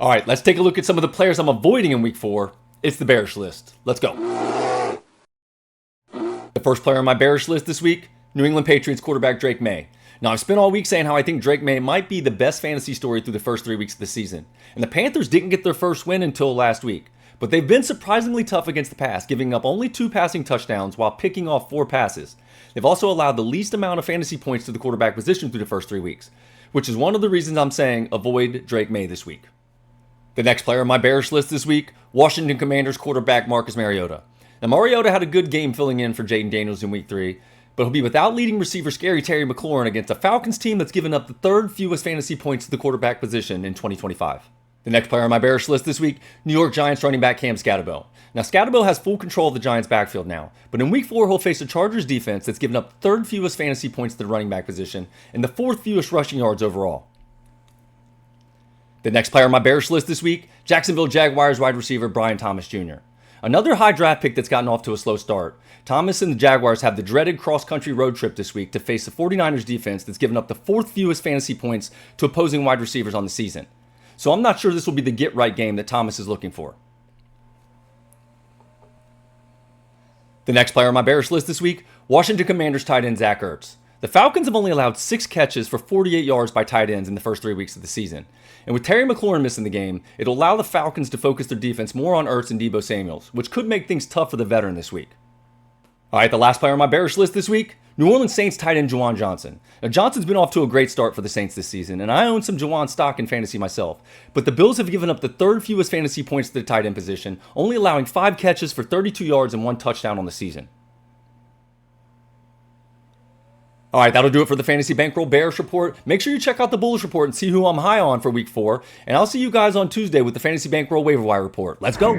All right, let's take a look at some of the players I'm avoiding in week 4. It's the bearish list. Let's go. The first player on my bearish list this week, New England Patriots quarterback Drake May. Now, I've spent all week saying how I think Drake May might be the best fantasy story through the first 3 weeks of the season. And the Panthers didn't get their first win until last week. But they've been surprisingly tough against the pass, giving up only 2 passing touchdowns while picking off 4 passes. They've also allowed the least amount of fantasy points to the quarterback position through the first 3 weeks, which is one of the reasons I'm saying avoid Drake May this week. The next player on my bearish list this week, Washington Commanders quarterback Marcus Mariota. Now, Mariota had a good game filling in for Jaden Daniels in week 3, but he'll be without leading receiver scary Terry McLaurin against a Falcons team that's given up the 3rd fewest fantasy points to the quarterback position in 2025. The next player on my bearish list this week, New York Giants running back Cam Scatterbo. Now, Scatterbo has full control of the Giants' backfield now, but in week 4 he'll face a Chargers defense that's given up the 3rd fewest fantasy points to the running back position and the 4th fewest rushing yards overall. The next player on my bearish list this week, Jacksonville Jaguars wide receiver Brian Thomas Jr. Another high draft pick that's gotten off to a slow start. Thomas and the Jaguars have the dreaded cross-country road trip this week to face the 49ers defense that's given up the 4th fewest fantasy points to opposing wide receivers on the season. So I'm not sure this will be the get-right game that Thomas is looking for. The next player on my bearish list this week, Washington Commanders tight end Zach Ertz. The Falcons have only allowed 6 catches for 48 yards by tight ends in the first 3 weeks of the season. And with Terry McLaurin missing the game, it'll allow the Falcons to focus their defense more on Ertz and Deebo Samuels, which could make things tough for the veteran this week. All right, the last player on my bearish list this week, New Orleans Saints tight end Juwan Johnson. Now, Johnson's been off to a great start for the Saints this season, and I own some Juwan stock in fantasy myself. But the Bills have given up the 3rd fewest fantasy points to the tight end position, only allowing 5 catches for 32 yards and 1 touchdown on the season. All right, that'll do it for the Fantasy Bankroll Bearish Report. Make sure you check out the Bullish Report and see who I'm high on for week 4. And I'll see you guys on Tuesday with the Fantasy Bankroll Waiver Wire Report. Let's go.